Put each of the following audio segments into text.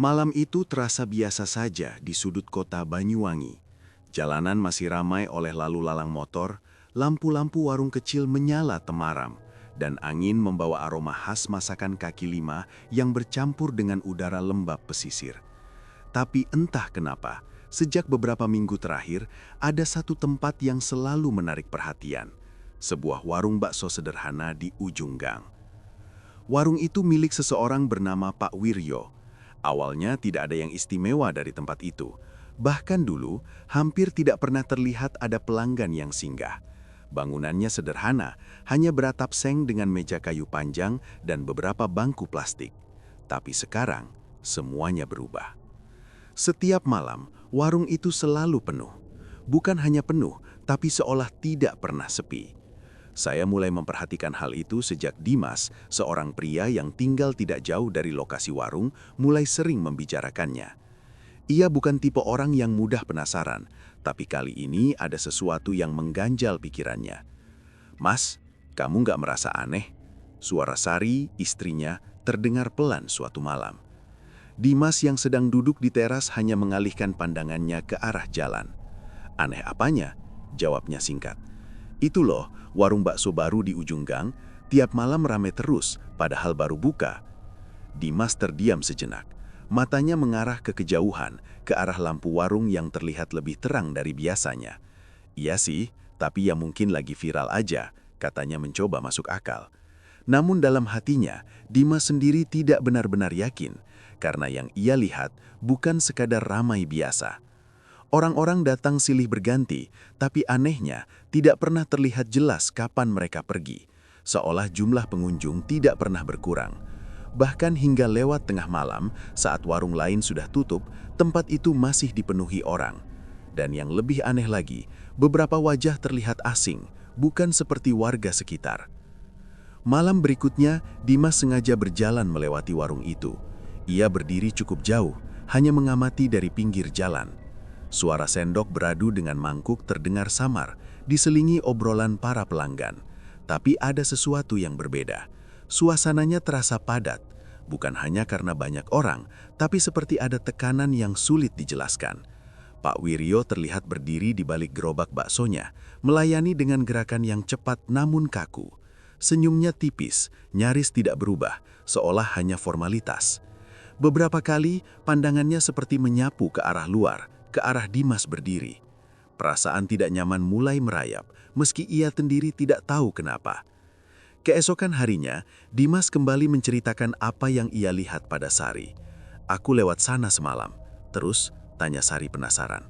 Malam itu terasa biasa saja di sudut kota Banyuwangi. Jalanan masih ramai oleh lalu lalang motor, lampu-lampu warung kecil menyala temaram, dan angin membawa aroma khas masakan kaki lima yang bercampur dengan udara lembab pesisir. Tapi entah kenapa, sejak beberapa minggu terakhir, ada satu tempat yang selalu menarik perhatian. Sebuah warung bakso sederhana di ujung gang. Warung itu milik seseorang bernama Pak Wiryo. Awalnya tidak ada yang istimewa dari tempat itu. Bahkan dulu, hampir tidak pernah terlihat ada pelanggan yang singgah. Bangunannya sederhana, hanya beratap seng dengan meja kayu panjang dan beberapa bangku plastik. Tapi sekarang, semuanya berubah. Setiap malam, warung itu selalu penuh. Bukan hanya penuh, tapi seolah tidak pernah sepi. Saya mulai memperhatikan hal itu sejak Dimas, seorang pria yang tinggal tidak jauh dari lokasi warung, mulai sering membicarakannya. Ia bukan tipe orang yang mudah penasaran, tapi kali ini ada sesuatu yang mengganjal pikirannya. "Mas, kamu nggak merasa aneh?" Suara Sari, istrinya, terdengar pelan suatu malam. Dimas yang sedang duduk di teras hanya mengalihkan pandangannya ke arah jalan. "Aneh apanya?" Jawabnya singkat. "Itu loh, warung bakso baru di ujung gang, tiap malam ramai terus, padahal baru buka." Dimas terdiam sejenak. Matanya mengarah ke kejauhan, ke arah lampu warung yang terlihat lebih terang dari biasanya. "Iya sih, tapi ya mungkin lagi viral aja," katanya mencoba masuk akal. Namun dalam hatinya, Dimas sendiri tidak benar-benar yakin, karena yang ia lihat bukan sekadar ramai biasa. Orang-orang datang silih berganti, tapi anehnya tidak pernah terlihat jelas kapan mereka pergi, seolah jumlah pengunjung tidak pernah berkurang. Bahkan hingga lewat tengah malam, saat warung lain sudah tutup, tempat itu masih dipenuhi orang. Dan yang lebih aneh lagi, beberapa wajah terlihat asing, bukan seperti warga sekitar. Malam berikutnya, Dimas sengaja berjalan melewati warung itu. Ia berdiri cukup jauh, hanya mengamati dari pinggir jalan. Suara sendok beradu dengan mangkuk terdengar samar, diselingi obrolan para pelanggan. Tapi ada sesuatu yang berbeda. Suasananya terasa padat, bukan hanya karena banyak orang, tapi seperti ada tekanan yang sulit dijelaskan. Pak Wiryo terlihat berdiri di balik gerobak baksonya, melayani dengan gerakan yang cepat namun kaku. Senyumnya tipis, nyaris tidak berubah, seolah hanya formalitas. Beberapa kali, pandangannya seperti menyapu ke arah luar, ke arah Dimas berdiri. Perasaan tidak nyaman mulai merayap, meski ia sendiri tidak tahu kenapa. Keesokan harinya, Dimas kembali menceritakan apa yang ia lihat pada Sari. "Aku lewat sana semalam." "Terus?" tanya Sari penasaran.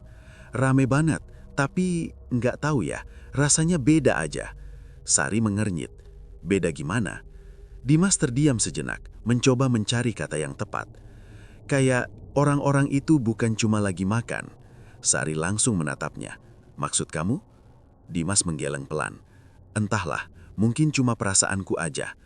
"Rame banget, tapi nggak tahu ya, rasanya beda aja." Sari mengernyit. "Beda gimana?" Dimas terdiam sejenak, mencoba mencari kata yang tepat. "Kayak orang-orang itu bukan cuma lagi makan." Sari langsung menatapnya. "Maksud kamu?" Dimas menggeleng pelan. "Entahlah, mungkin cuma perasaanku aja."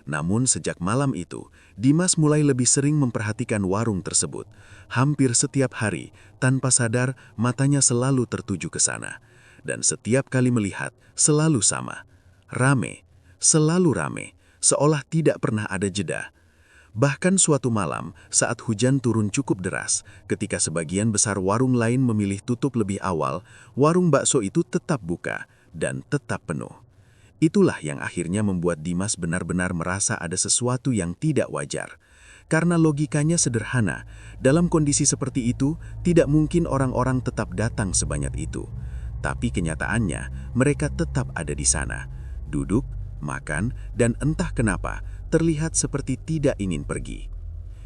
Namun sejak malam itu, Dimas mulai lebih sering memperhatikan warung tersebut. Hampir setiap hari, tanpa sadar, matanya selalu tertuju ke sana. Dan setiap kali melihat, selalu sama. Rame, selalu rame, seolah tidak pernah ada jeda. Bahkan suatu malam, saat hujan turun cukup deras, ketika sebagian besar warung lain memilih tutup lebih awal, warung bakso itu tetap buka dan tetap penuh. Itulah yang akhirnya membuat Dimas benar-benar merasa ada sesuatu yang tidak wajar. Karena logikanya sederhana, dalam kondisi seperti itu, tidak mungkin orang-orang tetap datang sebanyak itu. Tapi kenyataannya, mereka tetap ada di sana. Duduk, makan, dan entah kenapa, terlihat seperti tidak ingin pergi.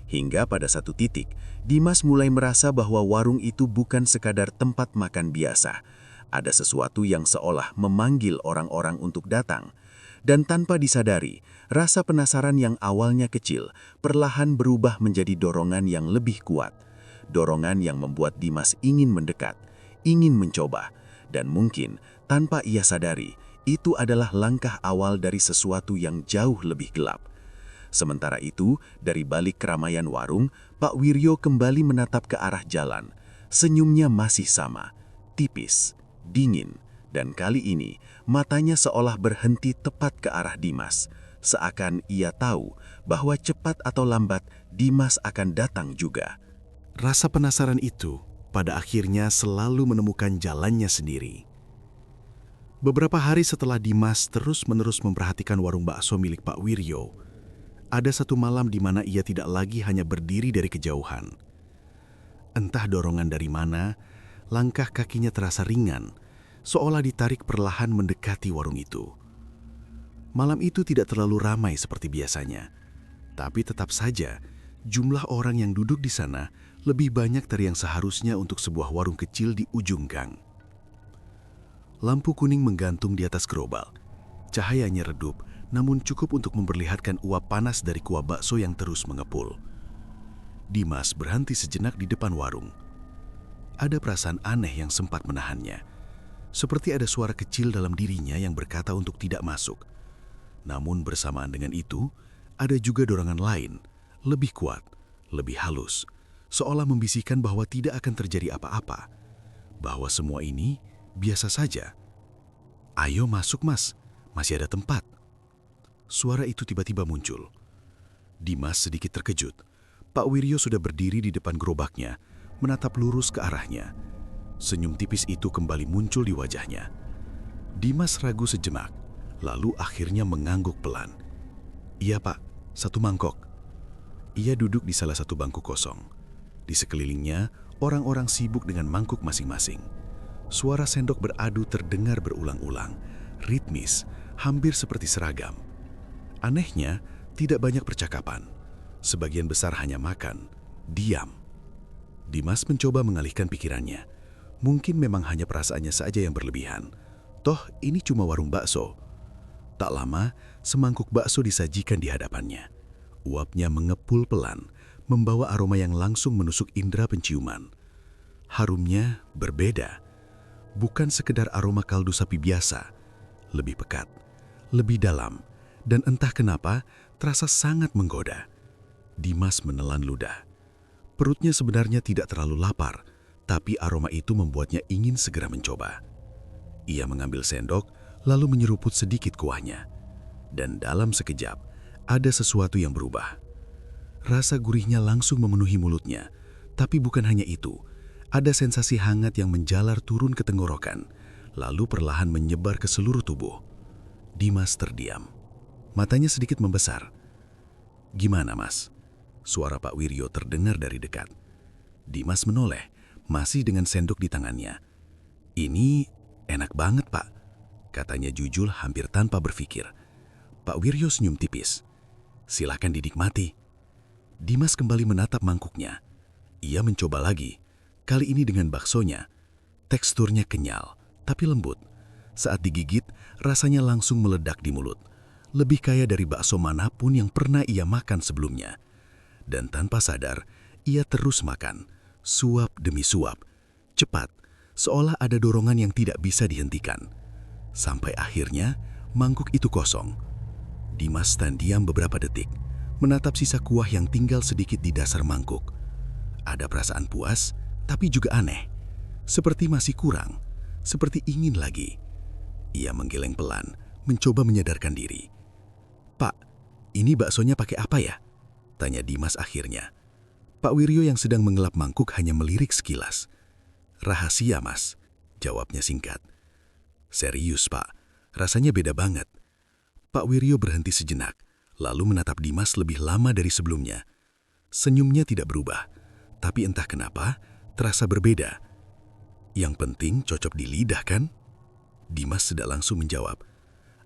Hingga pada satu titik, Dimas mulai merasa bahwa warung itu bukan sekadar tempat makan biasa. Ada sesuatu yang seolah memanggil orang-orang untuk datang. Dan tanpa disadari, rasa penasaran yang awalnya kecil, perlahan berubah menjadi dorongan yang lebih kuat. Dorongan yang membuat Dimas ingin mendekat, ingin mencoba. Dan mungkin, tanpa ia sadari, itu adalah langkah awal dari sesuatu yang jauh lebih gelap. Sementara itu, dari balik keramaian warung, Pak Wiryo kembali menatap ke arah jalan. Senyumnya masih sama, tipis, dingin, dan kali ini matanya seolah berhenti tepat ke arah Dimas. Seakan ia tahu bahwa cepat atau lambat Dimas akan datang juga. Rasa penasaran itu pada akhirnya selalu menemukan jalannya sendiri. Beberapa hari setelah Dimas terus-menerus memperhatikan warung bakso milik Pak Wiryo, ada satu malam di mana ia tidak lagi hanya berdiri dari kejauhan. Entah dorongan dari mana, langkah kakinya terasa ringan, seolah ditarik perlahan mendekati warung itu. Malam itu tidak terlalu ramai seperti biasanya, tapi tetap saja jumlah orang yang duduk di sana lebih banyak dari yang seharusnya untuk sebuah warung kecil di ujung gang. Lampu kuning menggantung di atas gerobak. Cahayanya redup, namun cukup untuk memperlihatkan uap panas dari kuah bakso yang terus mengepul. Dimas berhenti sejenak di depan warung. Ada perasaan aneh yang sempat menahannya. Seperti ada suara kecil dalam dirinya yang berkata untuk tidak masuk. Namun bersamaan dengan itu, ada juga dorongan lain, lebih kuat, lebih halus, seolah membisikkan bahwa tidak akan terjadi apa-apa, bahwa semua ini biasa saja. "Ayo masuk mas, masih ada tempat." Suara itu tiba-tiba muncul. Dimas sedikit terkejut. Pak Wiryo sudah berdiri di depan gerobaknya, menatap lurus ke arahnya. Senyum tipis itu kembali muncul di wajahnya. Dimas ragu sejenak, lalu akhirnya mengangguk pelan. "Iya pak, satu mangkok." Ia duduk di salah satu bangku kosong. Di sekelilingnya, orang-orang sibuk dengan mangkuk masing-masing. Suara sendok beradu terdengar berulang-ulang, ritmis, hampir seperti seragam. Anehnya, tidak banyak percakapan. Sebagian besar hanya makan, diam. Dimas mencoba mengalihkan pikirannya. Mungkin memang hanya perasaannya saja yang berlebihan. Toh, ini cuma warung bakso. Tak lama, semangkuk bakso disajikan di hadapannya. Uapnya mengepul pelan, membawa aroma yang langsung menusuk indera penciuman. Harumnya berbeda. Bukan sekedar aroma kaldu sapi biasa, lebih pekat, lebih dalam, dan entah kenapa terasa sangat menggoda. Dimas menelan ludah. Perutnya sebenarnya tidak terlalu lapar, tapi aroma itu membuatnya ingin segera mencoba. Ia mengambil sendok, lalu menyeruput sedikit kuahnya. Dan dalam sekejap, ada sesuatu yang berubah. Rasa gurihnya langsung memenuhi mulutnya, tapi bukan hanya itu. Ada sensasi hangat yang menjalar turun ke tenggorokan, lalu perlahan menyebar ke seluruh tubuh. Dimas terdiam. Matanya sedikit membesar. "Gimana, Mas?" Suara Pak Wiryo terdengar dari dekat. Dimas menoleh, masih dengan sendok di tangannya. "Ini enak banget, Pak," katanya jujur hampir tanpa berpikir. Pak Wiryo senyum tipis. "Silakan dinikmati." Dimas kembali menatap mangkuknya. Ia mencoba lagi. Kali ini dengan baksonya. Teksturnya kenyal, tapi lembut. Saat digigit, rasanya langsung meledak di mulut. Lebih kaya dari bakso manapun yang pernah ia makan sebelumnya. Dan tanpa sadar, ia terus makan, suap demi suap. Cepat, seolah ada dorongan yang tidak bisa dihentikan. Sampai akhirnya, mangkuk itu kosong. Dimas diam beberapa detik, menatap sisa kuah yang tinggal sedikit di dasar mangkuk. Ada perasaan puas, tapi juga aneh. Seperti masih kurang, seperti ingin lagi. Ia menggeleng pelan, mencoba menyadarkan diri. "Pak, ini baksonya pakai apa ya?" tanya Dimas akhirnya. Pak Wiryo yang sedang mengelap mangkuk hanya melirik sekilas. "Rahasia, Mas," jawabnya singkat. "Serius, Pak, rasanya beda banget." Pak Wiryo berhenti sejenak, lalu menatap Dimas lebih lama dari sebelumnya. Senyumnya tidak berubah, tapi entah kenapa terasa berbeda. "Yang penting cocok di lidah, kan?" Dimas tidak langsung menjawab.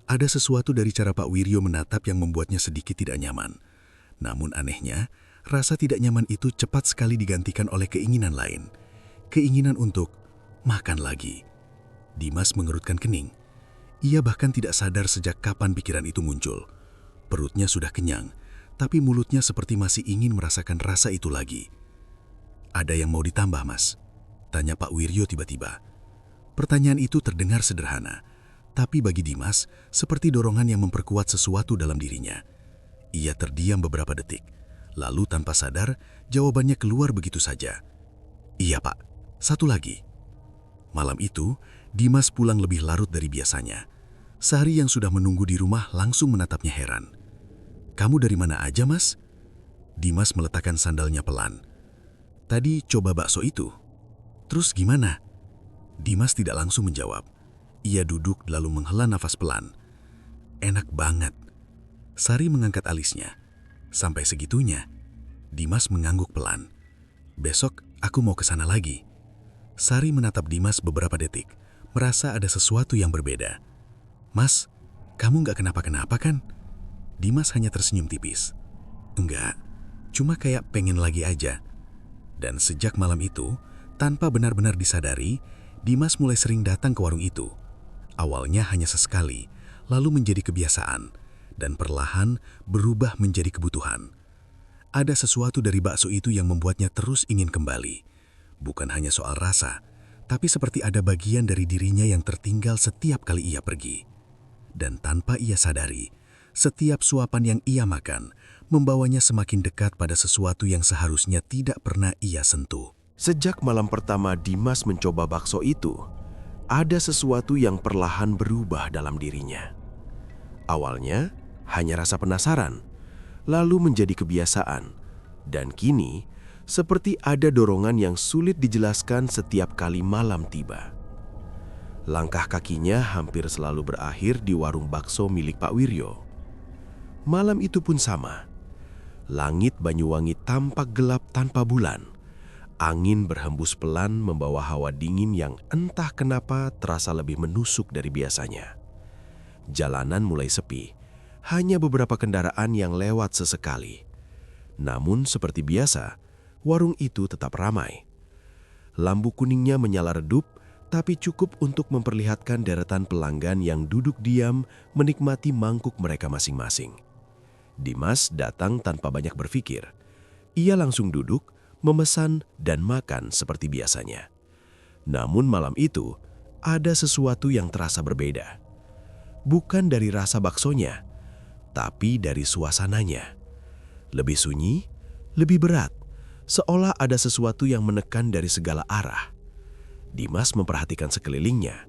Ada sesuatu dari cara Pak Wiryo menatap yang membuatnya sedikit tidak nyaman. Namun anehnya, rasa tidak nyaman itu cepat sekali digantikan oleh keinginan lain. Keinginan untuk makan lagi. Dimas mengerutkan kening. Ia bahkan tidak sadar sejak kapan pikiran itu muncul. Perutnya sudah kenyang, tapi mulutnya seperti masih ingin merasakan rasa itu lagi. "Ada yang mau ditambah, Mas?" tanya Pak Wiryo tiba-tiba. Pertanyaan itu terdengar sederhana, tapi bagi Dimas seperti dorongan yang memperkuat sesuatu dalam dirinya. Ia terdiam beberapa detik, lalu tanpa sadar jawabannya keluar begitu saja. "Iya Pak, satu lagi." Malam itu, Dimas pulang lebih larut dari biasanya. Sehari yang sudah menunggu di rumah langsung menatapnya heran. "Kamu dari mana aja, Mas?" Dimas meletakkan sandalnya pelan. Tadi coba bakso itu. Terus gimana? Dimas tidak langsung menjawab. Ia duduk lalu menghela nafas pelan. Enak banget. Sari mengangkat alisnya. Sampai segitunya, Dimas mengangguk pelan. Besok aku mau ke sana lagi. Sari menatap Dimas beberapa detik, merasa ada sesuatu yang berbeda. Mas, kamu nggak kenapa-kenapa kan? Dimas hanya tersenyum tipis. Enggak, cuma kayak pengen lagi aja. Dan sejak malam itu, tanpa benar-benar disadari, Dimas mulai sering datang ke warung itu. Awalnya hanya sesekali, lalu menjadi kebiasaan, dan perlahan berubah menjadi kebutuhan. Ada sesuatu dari bakso itu yang membuatnya terus ingin kembali. Bukan hanya soal rasa, tapi seperti ada bagian dari dirinya yang tertinggal setiap kali ia pergi. Dan tanpa ia sadari, setiap suapan yang ia makan membawanya semakin dekat pada sesuatu yang seharusnya tidak pernah ia sentuh. Sejak malam pertama Dimas mencoba bakso itu, ada sesuatu yang perlahan berubah dalam dirinya. Awalnya hanya rasa penasaran, lalu menjadi kebiasaan, dan kini seperti ada dorongan yang sulit dijelaskan setiap kali malam tiba. Langkah kakinya hampir selalu berakhir di warung bakso milik Pak Wiryo. Malam itu pun sama. Langit Banyuwangi tampak gelap tanpa bulan. Angin berhembus pelan membawa hawa dingin yang entah kenapa terasa lebih menusuk dari biasanya. Jalanan mulai sepi, hanya beberapa kendaraan yang lewat sesekali. Namun seperti biasa, warung itu tetap ramai. Lampu kuningnya menyala redup, tapi cukup untuk memperlihatkan deretan pelanggan yang duduk diam menikmati mangkuk mereka masing-masing. Dimas datang tanpa banyak berpikir. Ia langsung duduk, memesan dan makan seperti biasanya. Namun malam itu, ada sesuatu yang terasa berbeda. Bukan dari rasa baksonya, tapi dari suasananya. Lebih sunyi, lebih berat, seolah ada sesuatu yang menekan dari segala arah. Dimas memperhatikan sekelilingnya.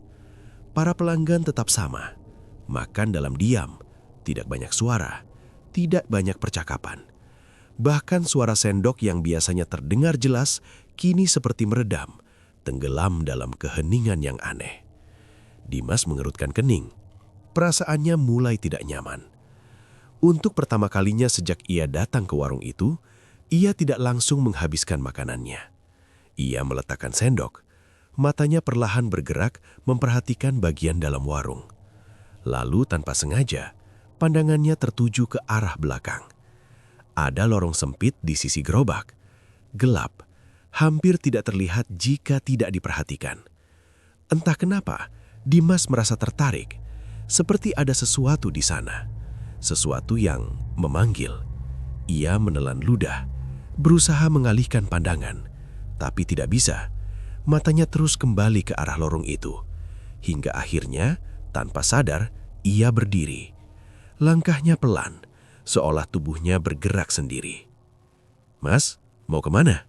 Para pelanggan tetap sama, makan dalam diam, tidak banyak suara, tidak banyak percakapan. Bahkan suara sendok yang biasanya terdengar jelas, kini seperti meredam, tenggelam dalam keheningan yang aneh. Dimas mengerutkan kening. Perasaannya mulai tidak nyaman. Untuk pertama kalinya sejak ia datang ke warung itu, ia tidak langsung menghabiskan makanannya. Ia meletakkan sendok. Matanya perlahan bergerak memperhatikan bagian dalam warung. Lalu tanpa sengaja, pandangannya tertuju ke arah belakang. Ada lorong sempit di sisi gerobak. Gelap, hampir tidak terlihat jika tidak diperhatikan. Entah kenapa, Dimas merasa tertarik. Seperti ada sesuatu di sana. Sesuatu yang memanggil. Ia menelan ludah, berusaha mengalihkan pandangan. Tapi tidak bisa. Matanya terus kembali ke arah lorong itu. Hingga akhirnya, tanpa sadar, ia berdiri. Langkahnya pelan, seolah tubuhnya bergerak sendiri. "Mas, mau kemana?"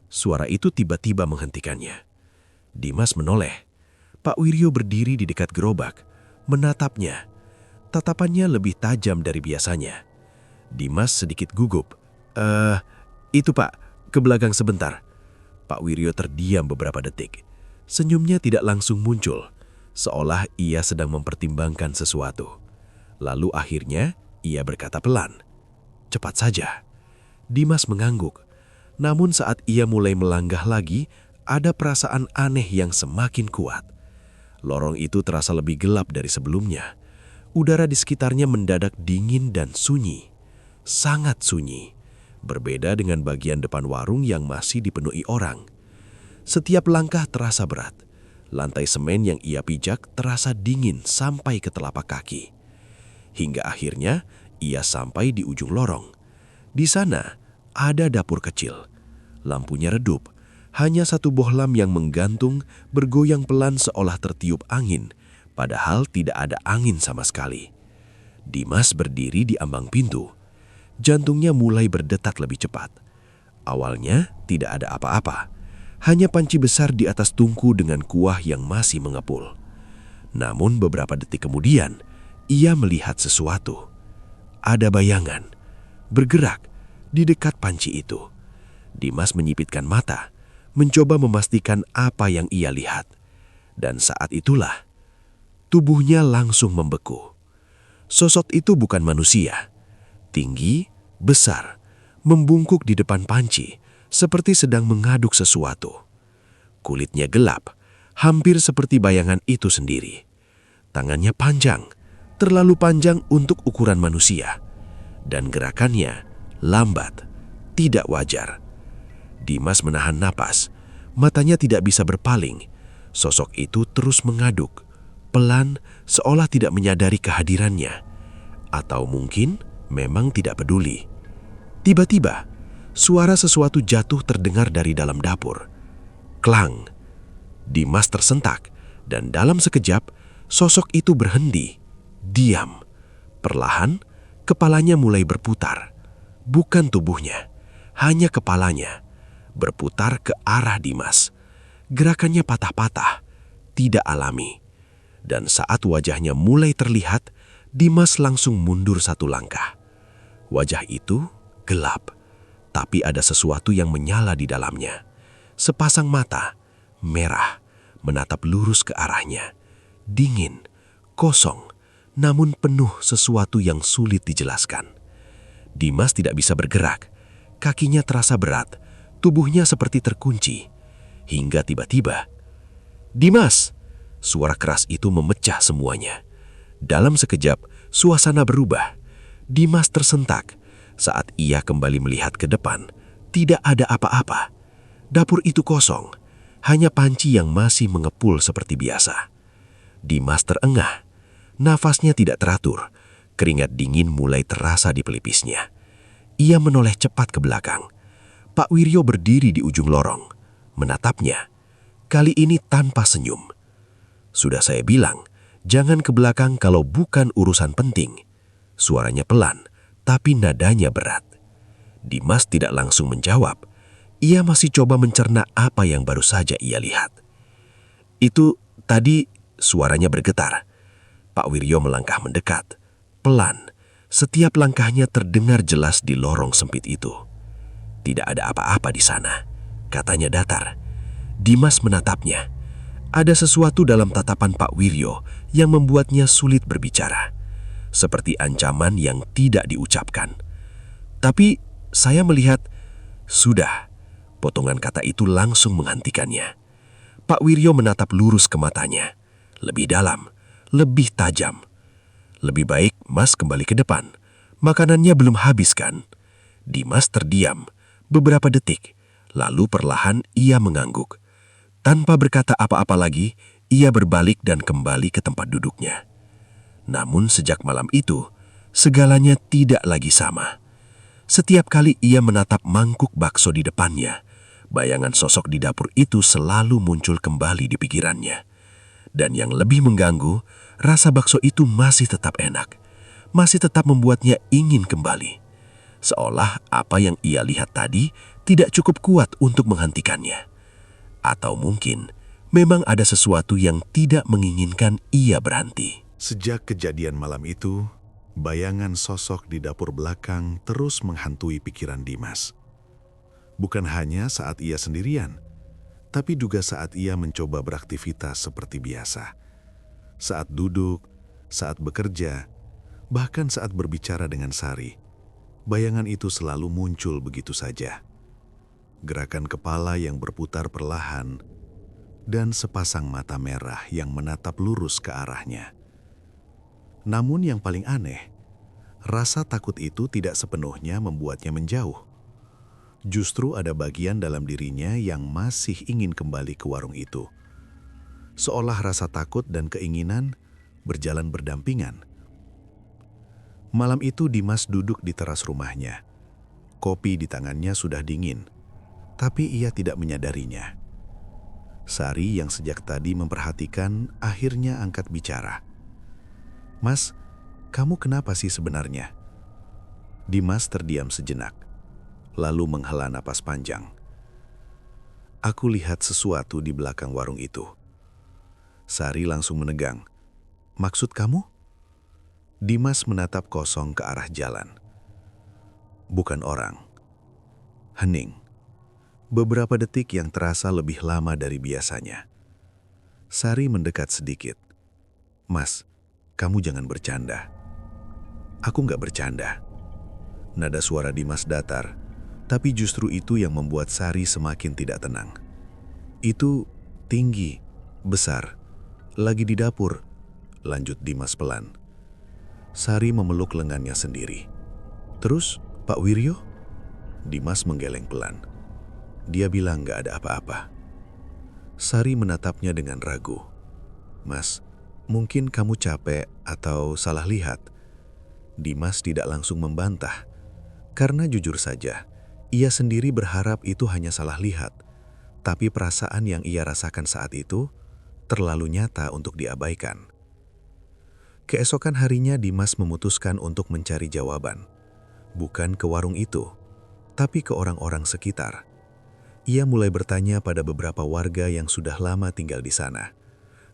Suara itu tiba-tiba menghentikannya. Dimas menoleh. Pak Wiryo berdiri di dekat gerobak, menatapnya. Tatapannya lebih tajam dari biasanya. Dimas sedikit gugup. Itu Pak, ke belakang sebentar." Pak Wiryo terdiam beberapa detik. Senyumnya tidak langsung muncul, seolah ia sedang mempertimbangkan sesuatu. Lalu akhirnya, ia berkata pelan, "Cepat saja." Dimas mengangguk. Namun saat ia mulai melanggah lagi, ada perasaan aneh yang semakin kuat. Lorong itu terasa lebih gelap dari sebelumnya. Udara di sekitarnya mendadak dingin dan sunyi. Sangat sunyi. Berbeda dengan bagian depan warung yang masih dipenuhi orang. Setiap langkah terasa berat. Lantai semen yang ia pijak terasa dingin sampai ke telapak kaki. Hingga akhirnya ia sampai di ujung lorong. Di sana ada dapur kecil. Lampunya redup. Hanya satu bohlam yang menggantung bergoyang pelan seolah tertiup angin, padahal tidak ada angin sama sekali. Dimas berdiri di ambang pintu. Jantungnya mulai berdetak lebih cepat. Awalnya tidak ada apa-apa. Hanya panci besar di atas tungku dengan kuah yang masih mengepul. Namun beberapa detik kemudian, ia melihat sesuatu. Ada bayangan bergerak di dekat panci itu. Dimas menyipitkan mata, mencoba memastikan apa yang ia lihat. Dan saat itulah, tubuhnya langsung membeku. Sosok itu bukan manusia. Tinggi, besar, membungkuk di depan panci, seperti sedang mengaduk sesuatu. Kulitnya gelap, hampir seperti bayangan itu sendiri. Tangannya panjang, terlalu panjang untuk ukuran manusia. Dan gerakannya lambat, tidak wajar. Dimas menahan napas, matanya tidak bisa berpaling. Sosok itu terus mengaduk, pelan seolah tidak menyadari kehadirannya. Atau mungkin memang tidak peduli. Tiba-tiba, suara sesuatu jatuh terdengar dari dalam dapur. Klang. Dimas tersentak, dan dalam sekejap, sosok itu berhenti, diam. Perlahan, kepalanya mulai berputar. Bukan tubuhnya, hanya kepalanya. Berputar ke arah Dimas. Gerakannya patah-patah, tidak alami. Dan saat wajahnya mulai terlihat, Dimas langsung mundur satu langkah. Wajah itu gelap, tapi ada sesuatu yang menyala di dalamnya. Sepasang mata, merah, menatap lurus ke arahnya. Dingin, kosong, namun penuh sesuatu yang sulit dijelaskan. Dimas tidak bisa bergerak, kakinya terasa berat, tubuhnya seperti terkunci. Hingga tiba-tiba, "Dimas!" Suara keras itu memecah semuanya. Dalam sekejap, suasana berubah. Dimas tersentak. Saat ia kembali melihat ke depan, tidak ada apa-apa. Dapur itu kosong, hanya panci yang masih mengepul seperti biasa. Dimas terengah, nafasnya tidak teratur, keringat dingin mulai terasa di pelipisnya. Ia menoleh cepat ke belakang. Pak Wiryo berdiri di ujung lorong, menatapnya. Kali ini tanpa senyum. "Sudah saya bilang, jangan ke belakang kalau bukan urusan penting." Suaranya pelan, tapi nadanya berat. Dimas tidak langsung menjawab. Ia masih coba mencerna apa yang baru saja ia lihat. "Itu tadi," suaranya bergetar. Pak Wiryo melangkah mendekat. Pelan, setiap langkahnya terdengar jelas di lorong sempit itu. "Tidak ada apa-apa di sana," katanya datar. Dimas menatapnya. Ada sesuatu dalam tatapan Pak Wiryo yang membuatnya sulit berbicara. Seperti ancaman yang tidak diucapkan. "Tapi saya melihat..." "Sudah." Potongan kata itu langsung menghentikannya. Pak Wiryo menatap lurus ke matanya. Lebih dalam, lebih tajam. "Lebih baik Mas kembali ke depan. Makanannya belum habis kan?" Dimas terdiam beberapa detik. Lalu perlahan ia mengangguk. Tanpa berkata apa-apa lagi, ia berbalik dan kembali ke tempat duduknya. Namun sejak malam itu, segalanya tidak lagi sama. Setiap kali ia menatap mangkuk bakso di depannya, bayangan sosok di dapur itu selalu muncul kembali di pikirannya. Dan yang lebih mengganggu, rasa bakso itu masih tetap enak, masih tetap membuatnya ingin kembali. Seolah apa yang ia lihat tadi tidak cukup kuat untuk menghentikannya. Atau mungkin memang ada sesuatu yang tidak menginginkan ia berhenti. Sejak kejadian malam itu, bayangan sosok di dapur belakang terus menghantui pikiran Dimas. Bukan hanya saat ia sendirian, tapi juga saat ia mencoba beraktivitas seperti biasa. Saat duduk, saat bekerja, bahkan saat berbicara dengan Sari, bayangan itu selalu muncul begitu saja. Gerakan kepala yang berputar perlahan, dan sepasang mata merah yang menatap lurus ke arahnya. Namun yang paling aneh, rasa takut itu tidak sepenuhnya membuatnya menjauh. Justru ada bagian dalam dirinya yang masih ingin kembali ke warung itu. Seolah rasa takut dan keinginan berjalan berdampingan. Malam itu Dimas duduk di teras rumahnya. Kopi di tangannya sudah dingin, tapi ia tidak menyadarinya. Sari yang sejak tadi memperhatikan akhirnya angkat bicara. "Mas, kamu kenapa sih sebenarnya?" Dimas terdiam sejenak, lalu menghela napas panjang. "Aku lihat sesuatu di belakang warung itu." Sari langsung menegang. "Maksud kamu?" Dimas menatap kosong ke arah jalan. Bukan orang. Hening. Beberapa detik yang terasa lebih lama dari biasanya. Sari mendekat sedikit. "Mas, kamu jangan bercanda." "Aku nggak bercanda." Nada suara Dimas datar, tapi justru itu yang membuat Sari semakin tidak tenang. "Itu tinggi, besar, lagi di dapur," lanjut Dimas pelan. Sari memeluk lengannya sendiri. "Terus, Pak Wiryo?" Dimas menggeleng pelan. "Dia bilang nggak ada apa-apa." Sari menatapnya dengan ragu. "Mas, mungkin kamu capek atau salah lihat." Dimas tidak langsung membantah, karena jujur saja, ia sendiri berharap itu hanya salah lihat, tapi perasaan yang ia rasakan saat itu terlalu nyata untuk diabaikan. Keesokan harinya Dimas memutuskan untuk mencari jawaban, bukan ke warung itu, tapi ke orang-orang sekitar. Ia mulai bertanya pada beberapa warga yang sudah lama tinggal di sana,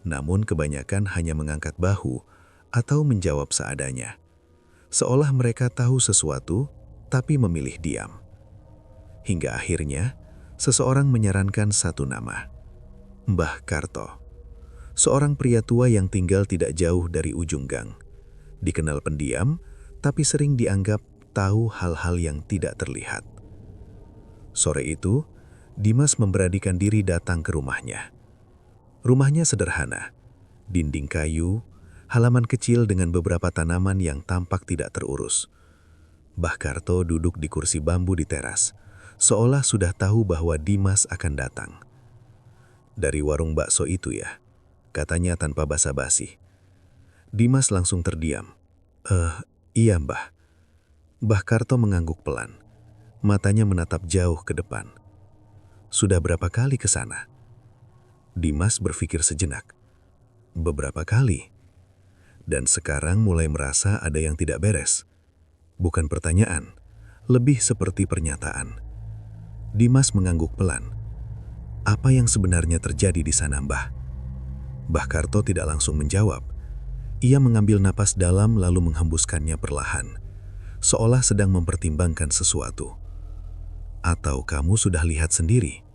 namun kebanyakan hanya mengangkat bahu atau menjawab seadanya, seolah mereka tahu sesuatu tapi memilih diam. Hingga akhirnya, seseorang menyarankan satu nama, Mbah Karto. Seorang pria tua yang tinggal tidak jauh dari ujung gang. Dikenal pendiam, tapi sering dianggap tahu hal-hal yang tidak terlihat. Sore itu, Dimas memberanikan diri datang ke rumahnya. Rumahnya sederhana, dinding kayu, halaman kecil dengan beberapa tanaman yang tampak tidak terurus. Mbah Karto duduk di kursi bambu di teras, seolah sudah tahu bahwa Dimas akan datang. "Dari warung bakso itu ya?" katanya tanpa basa-basi. Dimas langsung terdiam. Iya Mbah." Mbah Karto mengangguk pelan. Matanya menatap jauh ke depan. "Sudah berapa kali ke sana?" Dimas berpikir sejenak. "Beberapa kali." Dan sekarang mulai merasa ada yang tidak beres. Bukan pertanyaan, lebih seperti pernyataan. Dimas mengangguk pelan. "Apa yang sebenarnya terjadi di sana, Mbah?" Mbah Karto tidak langsung menjawab. Ia mengambil napas dalam lalu menghembuskannya perlahan, seolah sedang mempertimbangkan sesuatu. "Atau kamu sudah lihat sendiri?"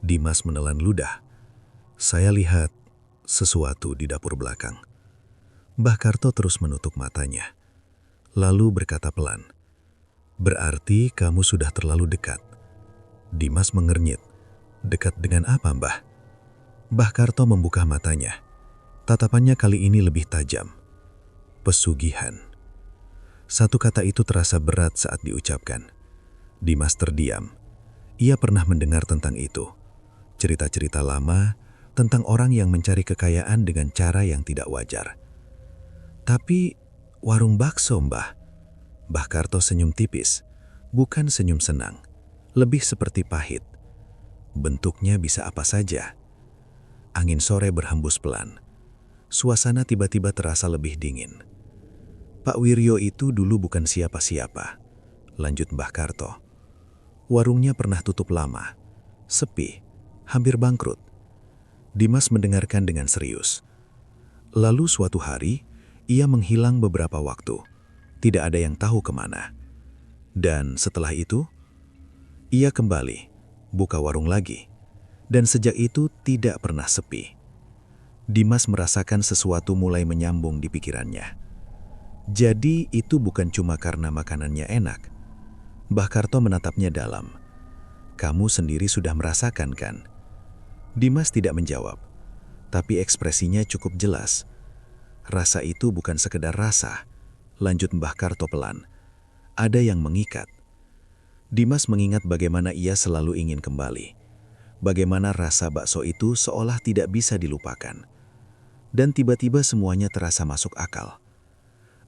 Dimas menelan ludah. "Saya lihat sesuatu di dapur belakang." Mbah Karto terus menutup matanya, lalu berkata pelan, "Berarti kamu sudah terlalu dekat." Dimas mengernyit. "Dekat dengan apa, Mbah?" Mbah Karto membuka matanya. Tatapannya kali ini lebih tajam. "Pesugihan." Satu kata itu terasa berat saat diucapkan. Dimas terdiam. Ia pernah mendengar tentang itu. Cerita-cerita lama tentang orang yang mencari kekayaan dengan cara yang tidak wajar. "Tapi warung bakso, Mbah." Mbah Karto senyum tipis, bukan senyum senang, lebih seperti pahit. "Bentuknya bisa apa saja." Angin sore berhembus pelan. Suasana tiba-tiba terasa lebih dingin. "Pak Wiryo itu dulu bukan siapa-siapa," lanjut Mbah Karto. "Warungnya pernah tutup lama, sepi, hampir bangkrut." Dimas mendengarkan dengan serius. Lalu suatu hari, ia menghilang beberapa waktu. Tidak ada yang tahu kemana. Dan setelah itu, ia kembali, buka warung lagi. Dan sejak itu tidak pernah sepi. Dimas merasakan sesuatu mulai menyambung di pikirannya. Jadi itu bukan cuma karena makanannya enak. Mbah Karto menatapnya dalam. "Kamu sendiri sudah merasakan kan?" Dimas tidak menjawab, tapi ekspresinya cukup jelas. "Rasa itu bukan sekedar rasa," lanjut Mbah Karto pelan. "Ada yang mengikat." Dimas mengingat bagaimana ia selalu ingin kembali. Bagaimana rasa bakso itu seolah tidak bisa dilupakan. Dan tiba-tiba semuanya terasa masuk akal.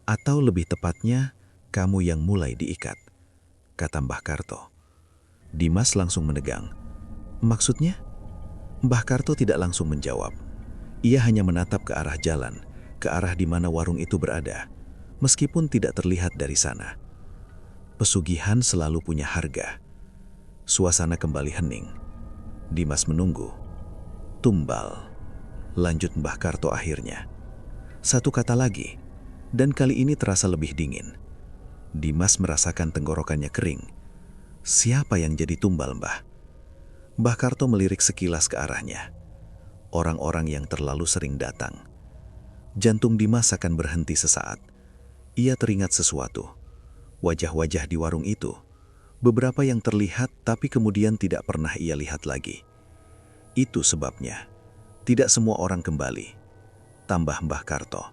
"Atau lebih tepatnya, kamu yang mulai diikat," kata Mbah Karto. Dimas langsung menegang. "Maksudnya?" Mbah Karto tidak langsung menjawab. Ia hanya menatap ke arah jalan, ke arah di mana warung itu berada, meskipun tidak terlihat dari sana. Pesugihan selalu punya harga. Suasana kembali hening. Dimas menunggu. "Tumbal," lanjut Mbah Karto akhirnya. Satu kata lagi, dan kali ini terasa lebih dingin. Dimas merasakan tenggorokannya kering. "Siapa yang jadi tumbal, Mbah?" Mbah Karto melirik sekilas ke arahnya. Orang-orang yang terlalu sering datang. Jantung Dimas akan berhenti sesaat. Ia teringat sesuatu. Wajah-wajah di warung itu. Beberapa yang terlihat tapi kemudian tidak pernah ia lihat lagi. Itu sebabnya. Tidak semua orang kembali. Tambah Mbah Karto.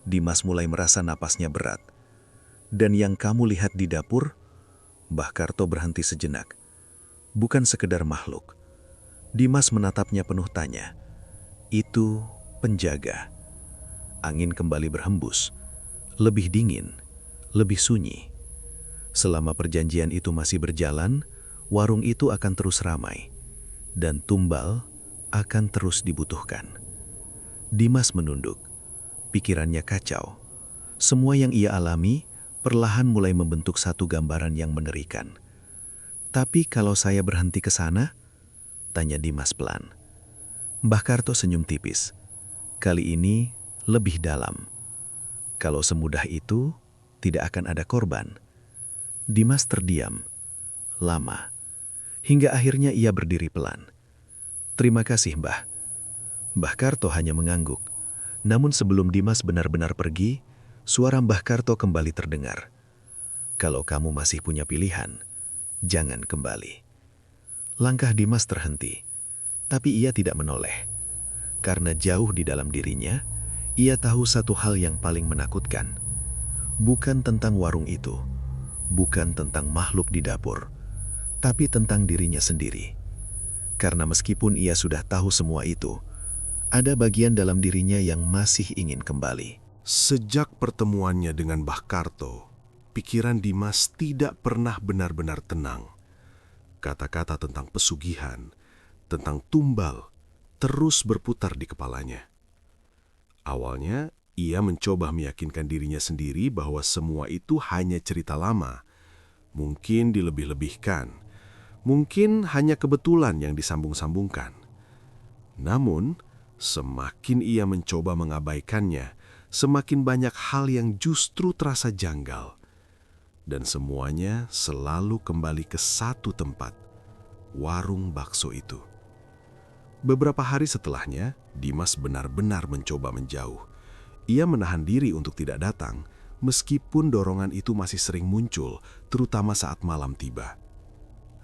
Dimas mulai merasa napasnya berat. Dan yang kamu lihat di dapur? Mbah Karto berhenti sejenak. Bukan sekedar makhluk. Dimas menatapnya penuh tanya. Itu penjaga. Angin kembali berhembus. Lebih dingin, lebih sunyi. Selama perjanjian itu masih berjalan, warung itu akan terus ramai. Dan tumbal akan terus dibutuhkan. Dimas menunduk. Pikirannya kacau. Semua yang ia alami perlahan mulai membentuk satu gambaran yang mengerikan. Tapi kalau saya berhenti ke sana? Tanya Dimas pelan. Mbah Karto senyum tipis. Kali ini lebih dalam. Kalau semudah itu, tidak akan ada korban. Dimas terdiam. Lama. Hingga akhirnya ia berdiri pelan. Terima kasih, Mbah. Mbah Karto hanya mengangguk. Namun sebelum Dimas benar-benar pergi, suara Mbah Karto kembali terdengar. Kalau kamu masih punya pilihan, jangan kembali. Langkah Dimas terhenti, tapi ia tidak menoleh. Karena jauh di dalam dirinya, ia tahu satu hal yang paling menakutkan. Bukan tentang warung itu, bukan tentang makhluk di dapur, tapi tentang dirinya sendiri. Karena meskipun ia sudah tahu semua itu, ada bagian dalam dirinya yang masih ingin kembali. Sejak pertemuannya dengan Mbah Karto, pikiran Dimas tidak pernah benar-benar tenang. Kata-kata tentang pesugihan, tentang tumbal, terus berputar di kepalanya. Awalnya, ia mencoba meyakinkan dirinya sendiri bahwa semua itu hanya cerita lama. Mungkin dilebih-lebihkan. Mungkin hanya kebetulan yang disambung-sambungkan. Namun, semakin ia mencoba mengabaikannya, semakin banyak hal yang justru terasa janggal. Dan semuanya selalu kembali ke satu tempat, warung bakso itu. Beberapa hari setelahnya, Dimas benar-benar mencoba menjauh. Ia menahan diri untuk tidak datang, meskipun dorongan itu masih sering muncul, terutama saat malam tiba.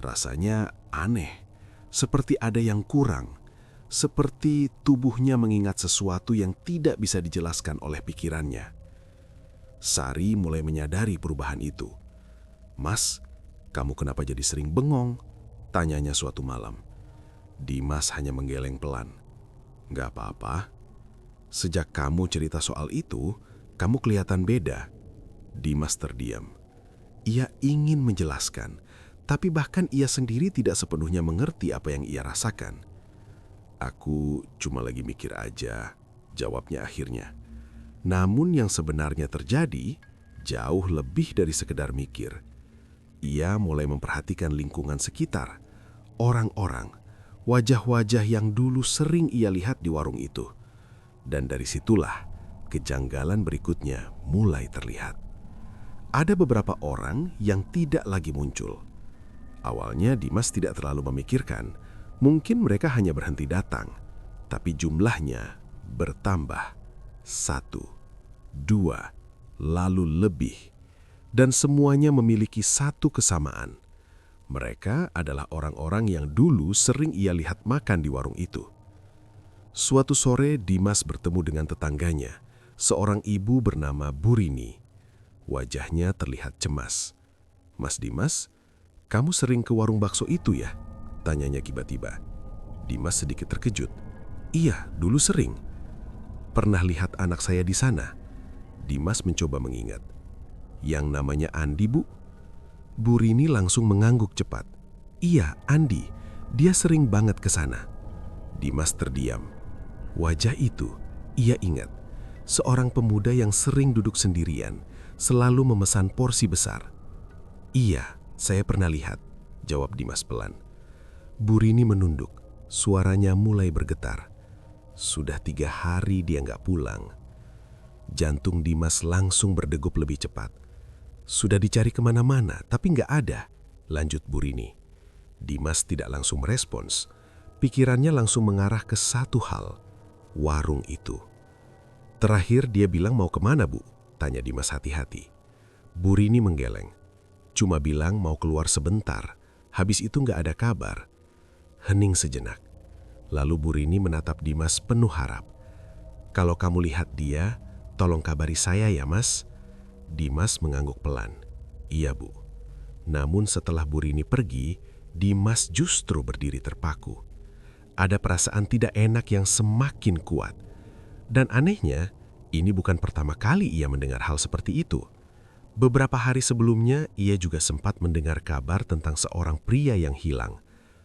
Rasanya aneh, seperti ada yang kurang, seperti tubuhnya mengingat sesuatu yang tidak bisa dijelaskan oleh pikirannya. Sari mulai menyadari perubahan itu. Mas, kamu kenapa jadi sering bengong? Tanyanya suatu malam. Dimas hanya menggeleng pelan. Gak apa-apa. Sejak kamu cerita soal itu, kamu kelihatan beda. Dimas terdiam. Ia ingin menjelaskan, tapi bahkan ia sendiri tidak sepenuhnya mengerti apa yang ia rasakan. Aku cuma lagi mikir aja, jawabnya akhirnya. Namun yang sebenarnya terjadi jauh lebih dari sekedar mikir. Ia mulai memperhatikan lingkungan sekitar, orang-orang, wajah-wajah yang dulu sering ia lihat di warung itu. Dan dari situlah kejanggalan berikutnya mulai terlihat. Ada beberapa orang yang tidak lagi muncul. Awalnya Dimas tidak terlalu memikirkan, mungkin mereka hanya berhenti datang, tapi jumlahnya bertambah. 1, 2, lalu lebih. Dan semuanya memiliki satu kesamaan. Mereka adalah orang-orang yang dulu sering ia lihat makan di warung itu. Suatu sore Dimas bertemu dengan tetangganya, seorang ibu bernama Burini. Wajahnya terlihat cemas. Mas Dimas, kamu sering ke warung bakso itu ya? Tanyanya tiba-tiba. Dimas sedikit terkejut. Iya, dulu sering. Pernah lihat anak saya di sana? Dimas mencoba mengingat. Yang namanya Andi, Bu? Burini langsung mengangguk cepat. Iya, Andi. Dia sering banget ke sana. Dimas terdiam. Wajah itu, ia ingat. Seorang pemuda yang sering duduk sendirian, selalu memesan porsi besar. Iya, saya pernah lihat, jawab Dimas pelan. Burini menunduk. Suaranya mulai bergetar. Sudah 3 hari dia nggak pulang. Jantung Dimas langsung berdegup lebih cepat. Sudah dicari kemana-mana, tapi nggak ada, lanjut Burini. Dimas tidak langsung merespons. Pikirannya langsung mengarah ke satu hal, warung itu. "Terakhir dia bilang mau kemana, Bu?" tanya Dimas hati-hati. Bu Rini menggeleng. "Cuma bilang mau keluar sebentar, habis itu nggak ada kabar." Hening sejenak. Lalu Bu Rini menatap Dimas penuh harap. "Kalau kamu lihat dia, tolong kabari saya ya, Mas." Dimas mengangguk pelan. "Iya, Bu." Namun setelah Bu Rini pergi, Dimas justru berdiri terpaku. Ada perasaan tidak enak yang semakin kuat. Dan anehnya, ini bukan pertama kali ia mendengar hal seperti itu. Beberapa hari sebelumnya, ia juga sempat mendengar kabar tentang seorang pria yang hilang.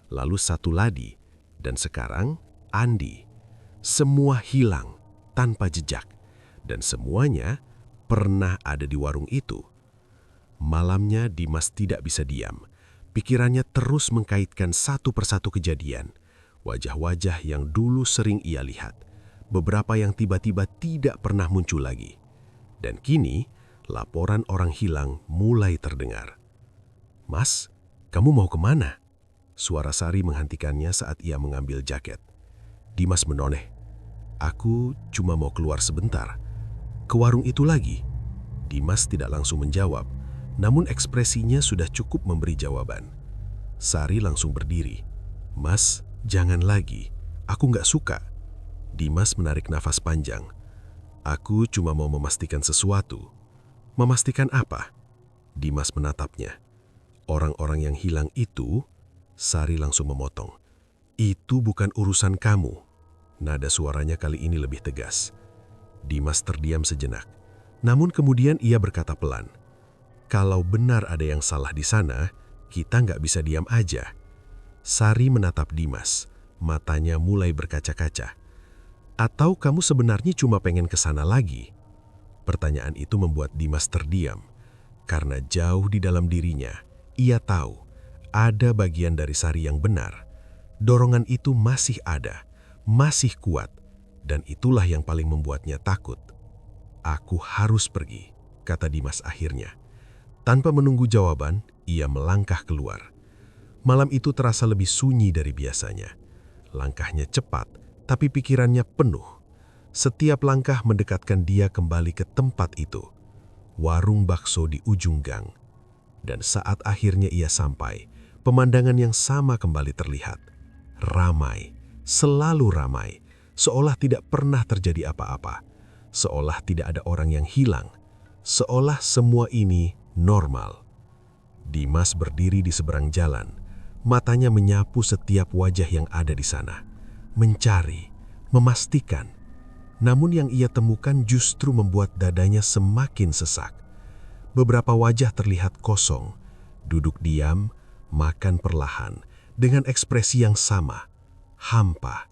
Lalu satu lagi, dan sekarang Andi. Semua hilang tanpa jejak, dan semuanya pernah ada di warung itu. Malamnya Dimas tidak bisa diam. Pikirannya terus mengkaitkan satu persatu kejadian. Wajah-wajah yang dulu sering ia lihat. Beberapa yang tiba-tiba tidak pernah muncul lagi. Dan kini, laporan orang hilang mulai terdengar. "Mas, kamu mau kemana?" Suara Sari menghentikannya saat ia mengambil jaket. Dimas menoleh. "Aku cuma mau keluar sebentar." "Ke warung itu lagi?" Dimas tidak langsung menjawab, namun ekspresinya sudah cukup memberi jawaban. Sari langsung berdiri. "Mas, jangan lagi. Aku nggak suka." Dimas menarik nafas panjang. "Aku cuma mau memastikan sesuatu." "Memastikan apa?" Dimas menatapnya. "Orang-orang yang hilang itu," Sari langsung memotong. "Itu bukan urusan kamu." Nada suaranya kali ini lebih tegas. Dimas terdiam sejenak. Namun kemudian ia berkata pelan, "Kalau benar ada yang salah di sana, kita nggak bisa diam aja." Sari menatap Dimas, matanya mulai berkaca-kaca. "Atau kamu sebenarnya cuma pengen ke sana lagi?" Pertanyaan itu membuat Dimas terdiam, karena jauh di dalam dirinya, ia tahu ada bagian dari Sari yang benar. Dorongan itu masih ada, masih kuat, dan itulah yang paling membuatnya takut. "Aku harus pergi," kata Dimas akhirnya. Tanpa menunggu jawaban, ia melangkah keluar. Malam itu terasa lebih sunyi dari biasanya. Langkahnya cepat, tapi pikirannya penuh. Setiap langkah mendekatkan dia kembali ke tempat itu, warung bakso di ujung gang. Dan saat akhirnya ia sampai, pemandangan yang sama kembali terlihat. Ramai, selalu ramai, seolah tidak pernah terjadi apa-apa. Seolah tidak ada orang yang hilang. Seolah semua ini normal. Dimas berdiri di seberang jalan. Matanya menyapu setiap wajah yang ada di sana. Mencari, memastikan. Namun yang ia temukan justru membuat dadanya semakin sesak. Beberapa wajah terlihat kosong, duduk diam, makan perlahan, dengan ekspresi yang sama, hampa.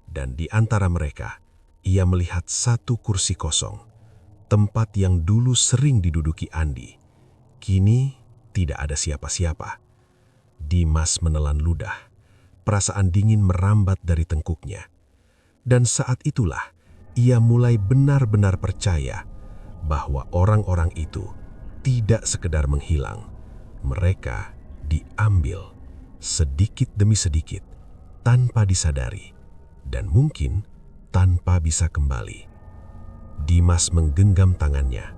Dan di antara mereka, ia melihat satu kursi kosong, tempat yang dulu sering diduduki Andi. Kini tidak ada siapa-siapa. Dimas menelan ludah. Perasaan dingin merambat dari tengkuknya. Dan saat itulah, ia mulai benar-benar percaya bahwa orang-orang itu tidak sekedar menghilang. Mereka diambil sedikit demi sedikit, tanpa disadari, dan mungkin tanpa bisa kembali. Dimas menggenggam tangannya,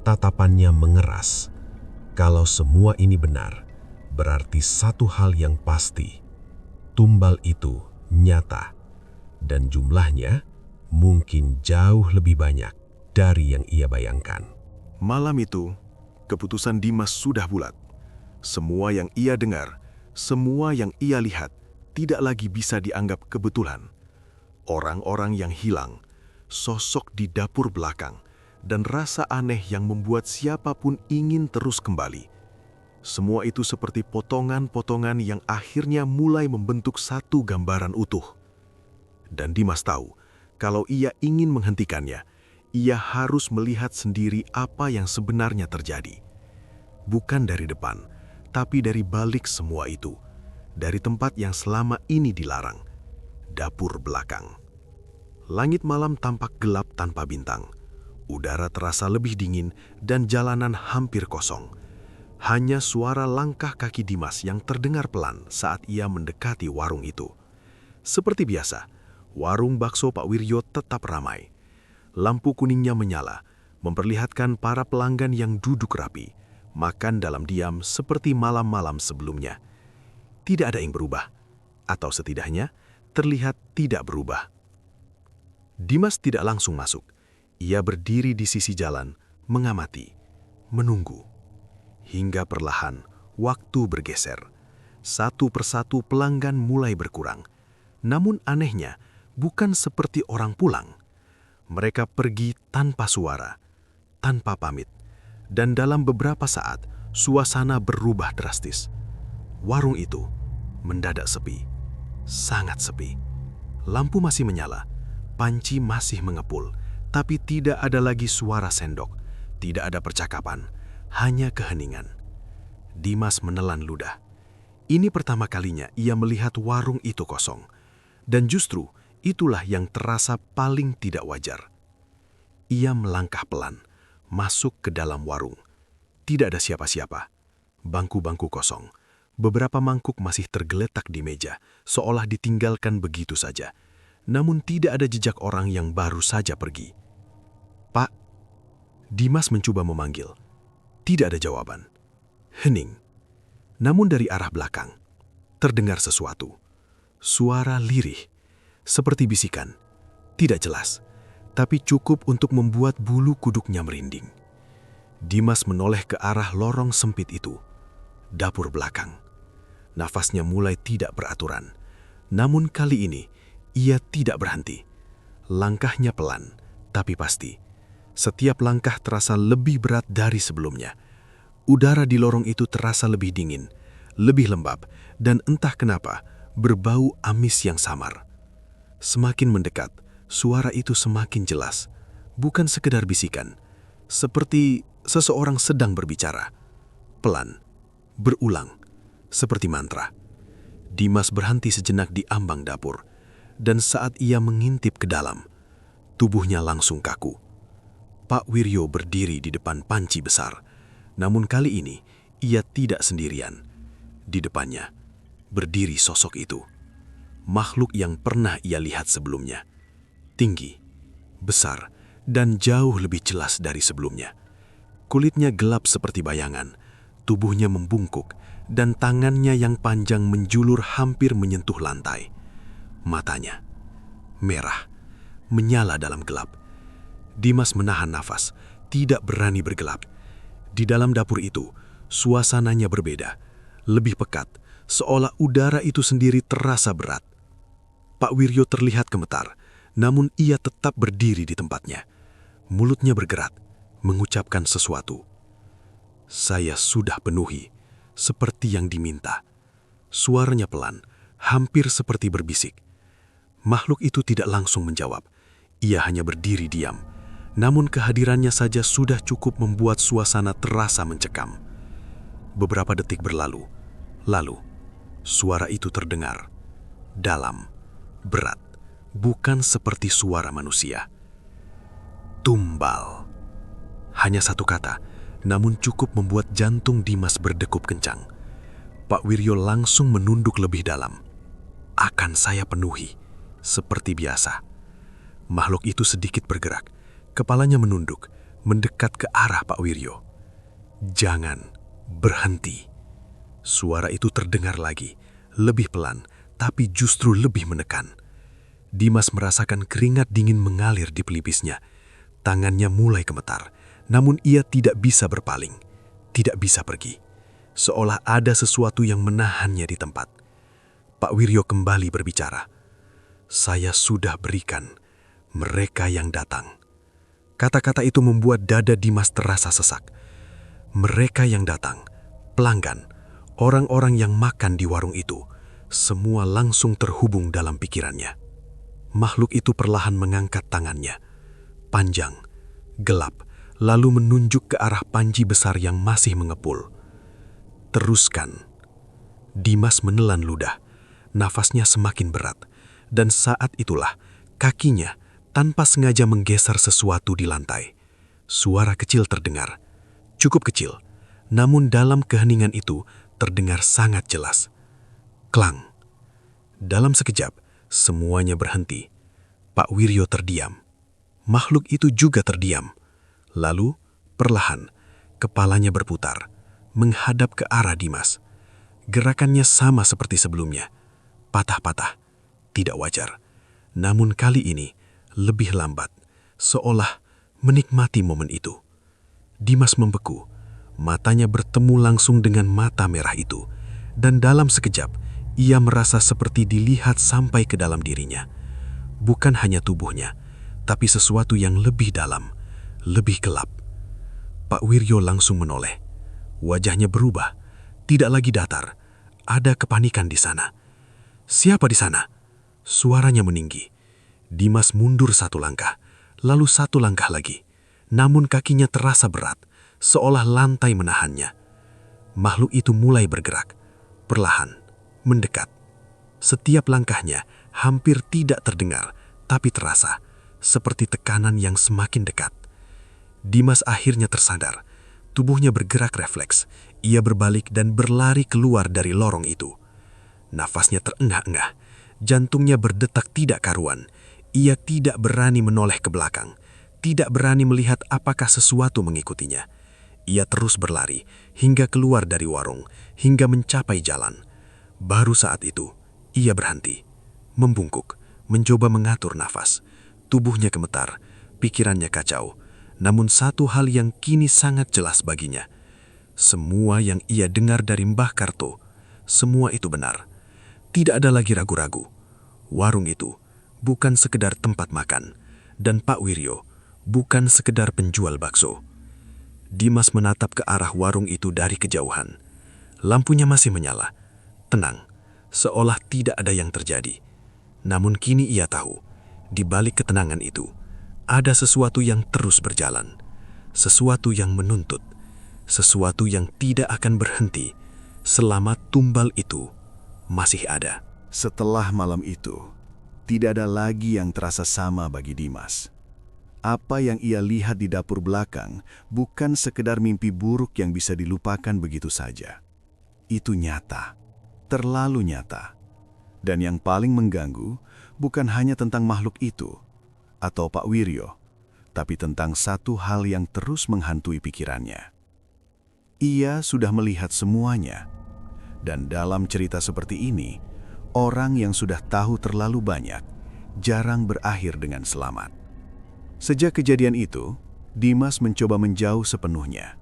tatapannya mengeras. Kalau semua ini benar, berarti satu hal yang pasti, tumbal itu nyata, dan jumlahnya mungkin jauh lebih banyak dari yang ia bayangkan. Malam itu, keputusan Dimas sudah bulat. Semua yang ia dengar, semua yang ia lihat, tidak lagi bisa dianggap kebetulan. Orang-orang yang hilang, sosok di dapur belakang, dan rasa aneh yang membuat siapapun ingin terus kembali. Semua itu seperti potongan-potongan yang akhirnya mulai membentuk satu gambaran utuh. Dan Dimas tahu, kalau ia ingin menghentikannya, ia harus melihat sendiri apa yang sebenarnya terjadi. Bukan dari depan, tapi dari balik semua itu. Dari tempat yang selama ini dilarang, dapur belakang. Langit malam tampak gelap tanpa bintang. Udara terasa lebih dingin dan jalanan hampir kosong. Hanya suara langkah kaki Dimas yang terdengar pelan saat ia mendekati warung itu. Seperti biasa, warung bakso Pak Wiryo tetap ramai. Lampu kuningnya menyala, memperlihatkan para pelanggan yang duduk rapi, makan dalam diam seperti malam-malam sebelumnya. Tidak ada yang berubah, atau setidaknya terlihat tidak berubah. Dimas tidak langsung masuk. Ia berdiri di sisi jalan, mengamati, menunggu. Hingga perlahan, waktu bergeser. Satu persatu pelanggan mulai berkurang. Namun anehnya, bukan seperti orang pulang. Mereka pergi tanpa suara, tanpa pamit. Dan dalam beberapa saat, suasana berubah drastis. Warung itu mendadak sepi, sangat sepi. Lampu masih menyala, panci masih mengepul, tapi tidak ada lagi suara sendok, tidak ada percakapan, hanya keheningan. Dimas menelan ludah. Ini pertama kalinya ia melihat warung itu kosong. Dan justru itulah yang terasa paling tidak wajar. Ia melangkah pelan, masuk ke dalam warung. Tidak ada siapa-siapa. Bangku-bangku kosong. Beberapa mangkuk masih tergeletak di meja, seolah ditinggalkan begitu saja. Namun tidak ada jejak orang yang baru saja pergi. "Pak," Dimas mencoba memanggil. Tidak ada jawaban. Hening. Namun dari arah belakang, terdengar sesuatu. Suara lirih, seperti bisikan. Tidak jelas, tapi cukup untuk membuat bulu kuduknya merinding. Dimas menoleh ke arah lorong sempit itu. Dapur belakang. Nafasnya mulai tidak beraturan. Namun kali ini, ia tidak berhenti. Langkahnya pelan, tapi pasti. Setiap langkah terasa lebih berat dari sebelumnya. Udara di lorong itu terasa lebih dingin, lebih lembab, dan entah kenapa, berbau amis yang samar. Semakin mendekat, suara itu semakin jelas. Bukan sekedar bisikan, seperti seseorang sedang berbicara. Pelan, berulang, seperti mantra. Dimas berhenti sejenak di ambang dapur, dan saat ia mengintip ke dalam, tubuhnya langsung kaku. Pak Wiryo berdiri di depan panci besar, namun kali ini ia tidak sendirian. Di depannya, berdiri sosok itu. Makhluk yang pernah ia lihat sebelumnya. Tinggi, besar, dan jauh lebih jelas dari sebelumnya. Kulitnya gelap seperti bayangan, tubuhnya membungkuk, dan tangannya yang panjang menjulur hampir menyentuh lantai. Matanya merah, menyala dalam gelap. Dimas menahan nafas, tidak berani bergelap. Di dalam dapur itu, suasananya berbeda, lebih pekat, seolah udara itu sendiri terasa berat. Pak Wiryo terlihat gemetar, namun ia tetap berdiri di tempatnya. Mulutnya bergerak, mengucapkan sesuatu. "Saya sudah penuhi, seperti yang diminta." Suaranya pelan, hampir seperti berbisik. Makhluk itu tidak langsung menjawab. Ia hanya berdiri diam. Namun kehadirannya saja sudah cukup membuat suasana terasa mencekam. Beberapa detik berlalu. Lalu, suara itu terdengar. Dalam, berat, bukan seperti suara manusia. "Tumbal." Hanya satu kata, namun cukup membuat jantung Dimas berdegup kencang. Pak Wiryo langsung menunduk lebih dalam. "Akan saya penuhi, seperti biasa." Makhluk itu sedikit bergerak. Kepalanya menunduk, mendekat ke arah Pak Wiryo. "Jangan berhenti." Suara itu terdengar lagi, lebih pelan, tapi justru lebih menekan. Dimas merasakan keringat dingin mengalir di pelipisnya. Tangannya mulai gemetar, namun ia tidak bisa berpaling, tidak bisa pergi. Seolah ada sesuatu yang menahannya di tempat. Pak Wiryo kembali berbicara. "Saya sudah berikan mereka yang datang." Kata-kata itu membuat dada Dimas terasa sesak. Mereka yang datang, pelanggan, orang-orang yang makan di warung itu, semua langsung terhubung dalam pikirannya. Makhluk itu perlahan mengangkat tangannya, panjang, gelap, lalu menunjuk ke arah panci besar yang masih mengepul. "Teruskan." Dimas menelan ludah, nafasnya semakin berat, dan saat itulah kakinya tanpa sengaja menggeser sesuatu di lantai. Suara kecil terdengar, cukup kecil, Namun dalam keheningan itu terdengar sangat jelas. Klang. Dalam sekejap, semuanya berhenti. Pak Wiryo terdiam. Makhluk itu juga terdiam. Lalu, perlahan, kepalanya berputar, menghadap ke arah Dimas. Gerakannya sama seperti sebelumnya. Patah-patah, tidak wajar. Namun kali ini, lebih lambat, seolah menikmati momen itu. Dimas membeku, matanya bertemu langsung dengan mata merah itu, dan dalam sekejap, ia merasa seperti dilihat sampai ke dalam dirinya. Bukan hanya tubuhnya, tapi sesuatu yang lebih dalam, lebih gelap. Pak Wiryo langsung menoleh. Wajahnya berubah, tidak lagi datar. Ada kepanikan di sana. Siapa di sana? Suaranya meninggi. Dimas mundur satu langkah, lalu satu langkah lagi. Namun kakinya terasa berat, seolah lantai menahannya. Makhluk itu mulai bergerak, perlahan, mendekat. Setiap langkahnya hampir tidak terdengar, tapi terasa, seperti tekanan yang semakin dekat. Dimas akhirnya tersadar. Tubuhnya bergerak refleks. Ia berbalik dan berlari keluar dari lorong itu. Nafasnya terengah-engah. Jantungnya berdetak tidak karuan. Ia tidak berani menoleh ke belakang. Tidak berani melihat apakah sesuatu mengikutinya. Ia terus berlari hingga keluar dari warung, hingga mencapai jalan. Baru saat itu, ia berhenti, membungkuk, mencoba mengatur nafas. Tubuhnya gemetar, pikirannya kacau. Namun satu hal yang kini sangat jelas baginya. Semua yang ia dengar dari Mbah Karto, semua itu benar. Tidak ada lagi ragu-ragu. Warung itu bukan sekedar tempat makan, dan Pak Wiryo bukan sekedar penjual bakso. Dimas menatap ke arah warung itu dari kejauhan. Lampunya masih menyala, tenang, seolah tidak ada yang terjadi. Namun kini ia tahu, di balik ketenangan itu, ada sesuatu yang terus berjalan, sesuatu yang menuntut, sesuatu yang tidak akan berhenti selama tumbal itu masih ada. Setelah malam itu, tidak ada lagi yang terasa sama bagi Dimas. Apa yang ia lihat di dapur belakang bukan sekedar mimpi buruk yang bisa dilupakan begitu saja. Itu nyata, terlalu nyata. Dan yang paling mengganggu bukan hanya tentang makhluk itu atau Pak Wiryo, tapi tentang satu hal yang terus menghantui pikirannya. Ia sudah melihat semuanya, dan dalam cerita seperti ini, orang yang sudah tahu terlalu banyak jarang berakhir dengan selamat. Sejak kejadian itu, Dimas mencoba menjauh sepenuhnya.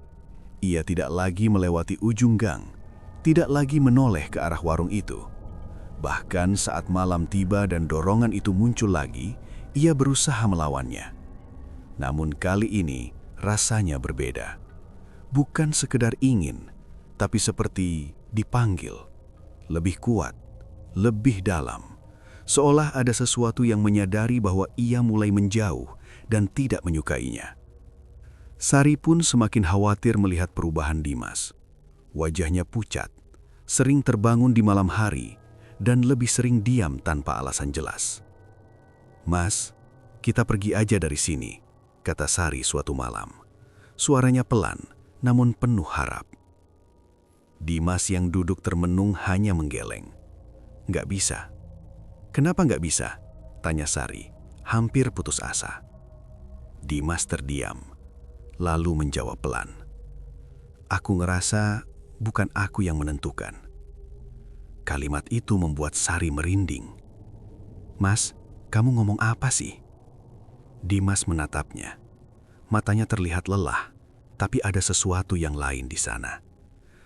Ia tidak lagi melewati ujung gang, tidak lagi menoleh ke arah warung itu. Bahkan saat malam tiba dan dorongan itu muncul lagi, ia berusaha melawannya. Namun kali ini rasanya berbeda. Bukan sekedar ingin, tapi seperti dipanggil. Lebih kuat, lebih dalam. Seolah ada sesuatu yang menyadari bahwa ia mulai menjauh dan tidak menyukainya. Sari pun semakin khawatir melihat perubahan Dimas. Wajahnya pucat, sering terbangun di malam hari, dan lebih sering diam tanpa alasan jelas. "Mas, kita pergi aja dari sini," kata Sari suatu malam. Suaranya pelan, namun penuh harap. Dimas yang duduk termenung hanya menggeleng. "Nggak bisa." "Kenapa nggak bisa?" tanya Sari, hampir putus asa. Dimas terdiam, lalu menjawab pelan. "Aku ngerasa bukan aku yang menentukan." Kalimat itu membuat Sari merinding. "Mas, kamu ngomong apa sih?" Dimas menatapnya. Matanya terlihat lelah, tapi ada sesuatu yang lain di sana.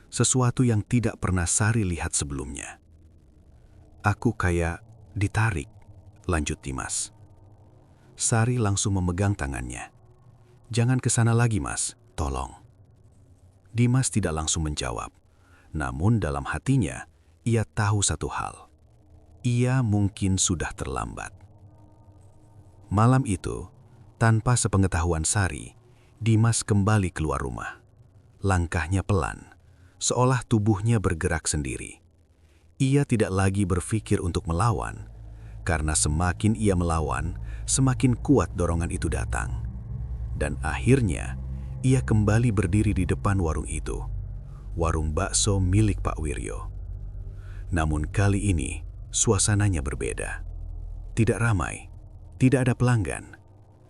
Sesuatu yang tidak pernah Sari lihat sebelumnya. "Aku kayak ditarik," lanjut Dimas. Sari langsung memegang tangannya. "Jangan ke sana lagi, Mas, tolong." Dimas tidak langsung menjawab. Namun dalam hatinya, ia tahu satu hal. Ia mungkin sudah terlambat. Malam itu, tanpa sepengetahuan Sari, Dimas kembali keluar rumah. Langkahnya pelan, seolah tubuhnya bergerak sendiri. Ia tidak lagi berpikir untuk melawan, karena semakin ia melawan, semakin kuat dorongan itu datang. Dan akhirnya, ia kembali berdiri di depan warung itu. warung bakso milik Pak Wiryo. Namun kali ini suasananya berbeda. Tidak ramai, tidak ada pelanggan.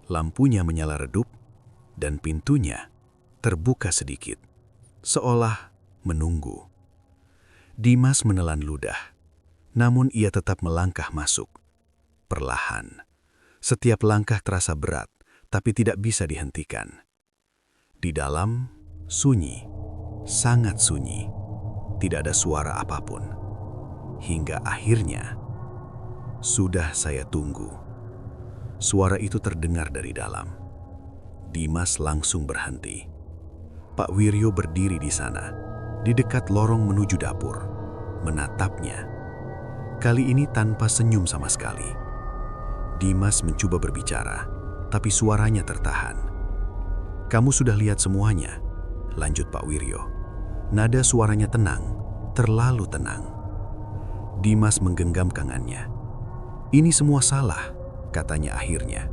Lampunya menyala redup dan pintunya terbuka sedikit, seolah menunggu. Dimas menelan ludah, namun ia tetap melangkah masuk. Perlahan, setiap langkah terasa berat, tapi tidak bisa dihentikan. Di dalam, sunyi, sangat sunyi. Tidak ada suara apapun. Hingga akhirnya, sudah saya tunggu. Suara itu terdengar dari dalam. Dimas langsung berhenti. Pak Wiryo berdiri di sana, di dekat lorong menuju dapur, menatapnya. Kali ini tanpa senyum sama sekali. Dimas mencoba berbicara, tapi suaranya tertahan. "Kamu sudah lihat semuanya," lanjut Pak Wiryo. Nada suaranya tenang, terlalu tenang. Dimas menggenggam tangannya. "Ini semua salah," katanya akhirnya.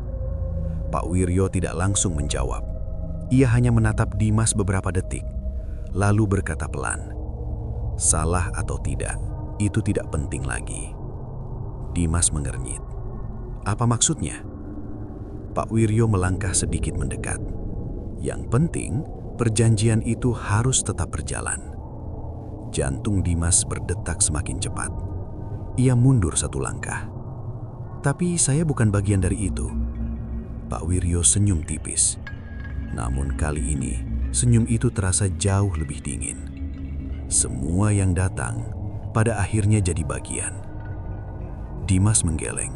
Pak Wiryo tidak langsung menjawab. Ia hanya menatap Dimas beberapa detik, lalu berkata pelan, "Salah atau tidak, itu tidak penting lagi." Dimas mengernyit. "Apa maksudnya?" Pak Wiryo melangkah sedikit mendekat. "Yang penting, perjanjian itu harus tetap berjalan." Jantung Dimas berdetak semakin cepat. Ia mundur satu langkah. "Tapi saya bukan bagian dari itu." Pak Wiryo senyum tipis. Namun kali ini, senyum itu terasa jauh lebih dingin. Semua yang datang, pada akhirnya jadi bagian. Dimas menggeleng.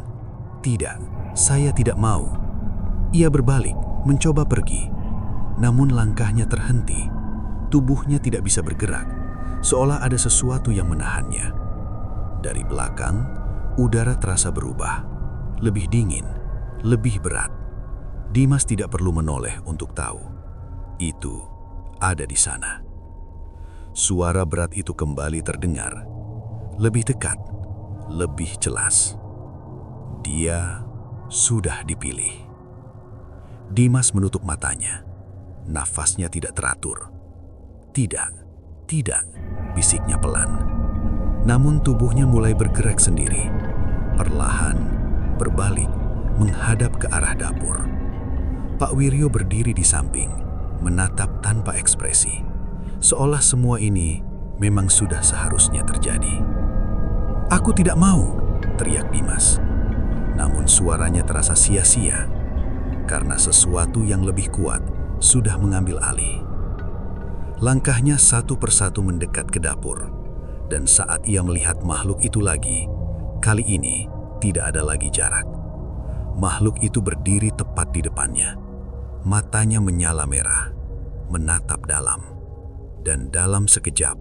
"Tidak, saya tidak mau." Ia berbalik, mencoba pergi. Namun langkahnya terhenti. Tubuhnya tidak bisa bergerak, seolah ada sesuatu yang menahannya. Dari belakang, udara terasa berubah. Lebih dingin, lebih berat. Dimas tidak perlu menoleh untuk tahu. Itu ada di sana. Suara berat itu kembali terdengar. Lebih dekat, lebih jelas. Dia sudah dipilih. Dimas menutup matanya. Nafasnya tidak teratur. "Tidak, tidak," bisiknya pelan. Namun tubuhnya mulai bergerak sendiri. Perlahan, berbalik, menghadap ke arah dapur. Pak Wiryo berdiri di samping, menatap tanpa ekspresi. Seolah semua ini memang sudah seharusnya terjadi. "Aku tidak mau," teriak Dimas. Namun suaranya terasa sia-sia, karena sesuatu yang lebih kuat sudah mengambil alih. Langkahnya satu persatu mendekat ke dapur, dan saat ia melihat makhluk itu lagi, kali ini tidak ada lagi jarak. Makhluk itu berdiri tepat di depannya. Matanya menyala merah, menatap dalam, dan dalam sekejap,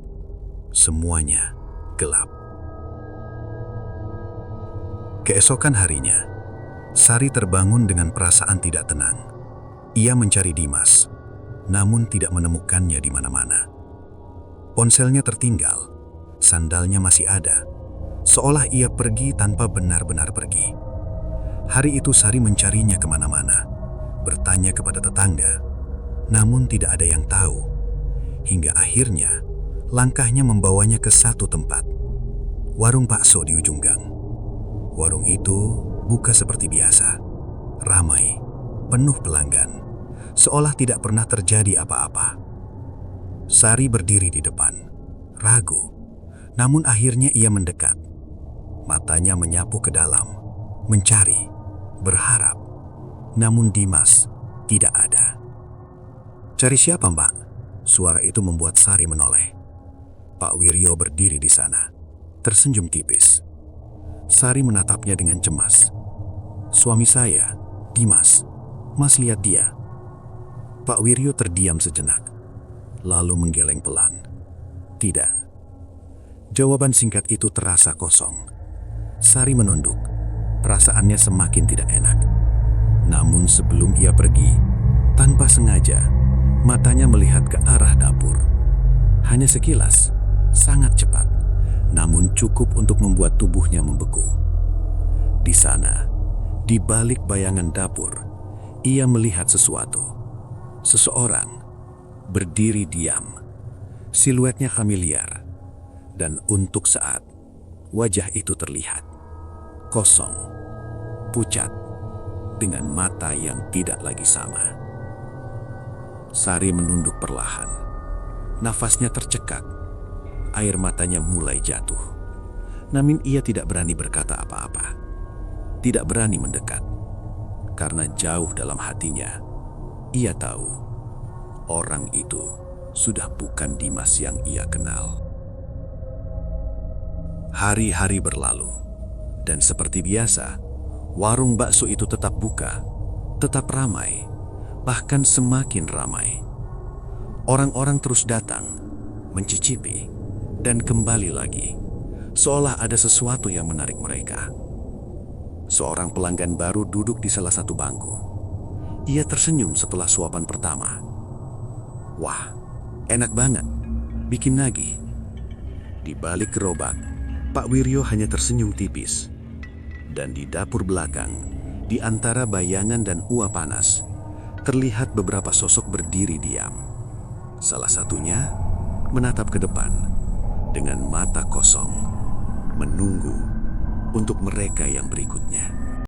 semuanya gelap. Keesokan harinya, Sari terbangun dengan perasaan tidak tenang. Ia mencari Dimas, namun tidak menemukannya di mana-mana. Ponselnya tertinggal, sandalnya masih ada, seolah ia pergi tanpa benar-benar pergi. Hari itu Sari mencarinya kemana-mana, bertanya kepada tetangga, namun tidak ada yang tahu. Hingga akhirnya, langkahnya membawanya ke satu tempat, warung bakso di ujung gang. Warung itu buka seperti biasa, ramai, penuh pelanggan, seolah tidak pernah terjadi apa-apa. Sari berdiri di depan, ragu, namun akhirnya ia mendekat. Matanya menyapu ke dalam, mencari, berharap. Namun Dimas tidak ada. "Cari siapa, Mbak?" Suara itu membuat Sari menoleh. Pak Wiryo berdiri di sana, tersenyum tipis. Sari menatapnya dengan cemas. "Suami saya, Dimas. Mas lihat dia." Pak Wiryo terdiam sejenak, lalu menggeleng pelan. "Tidak." Jawaban singkat itu terasa kosong. Sari menunduk, perasaannya semakin tidak enak. Namun sebelum ia pergi, tanpa sengaja, matanya melihat ke arah dapur. Hanya sekilas, sangat cepat, namun cukup untuk membuat tubuhnya membeku. Di sana, di balik bayangan dapur, ia melihat sesuatu. Seseorang berdiri diam, Siluetnya familiar, dan untuk saat, wajah itu terlihat kosong, pucat, dengan mata yang tidak lagi sama. Sari menunduk perlahan. Nafasnya tercekat. Air matanya mulai jatuh. Namun ia tidak berani berkata apa-apa. Tidak berani mendekat. Karena jauh dalam hatinya, ia tahu orang itu sudah bukan Dimas yang ia kenal. Hari-hari berlalu, dan seperti biasa, warung bakso itu tetap buka, tetap ramai, bahkan semakin ramai. Orang-orang terus datang, mencicipi, dan kembali lagi, seolah ada sesuatu yang menarik mereka. Seorang pelanggan baru duduk di salah satu bangku. Ia tersenyum setelah suapan pertama. Wah, enak banget, bikin nagih. Di balik gerobak, Pak Wiryo hanya tersenyum tipis. Dan di dapur belakang, di antara bayangan dan uap panas, terlihat beberapa sosok berdiri diam. Salah satunya menatap ke depan dengan mata kosong, menunggu untuk mereka yang berikutnya.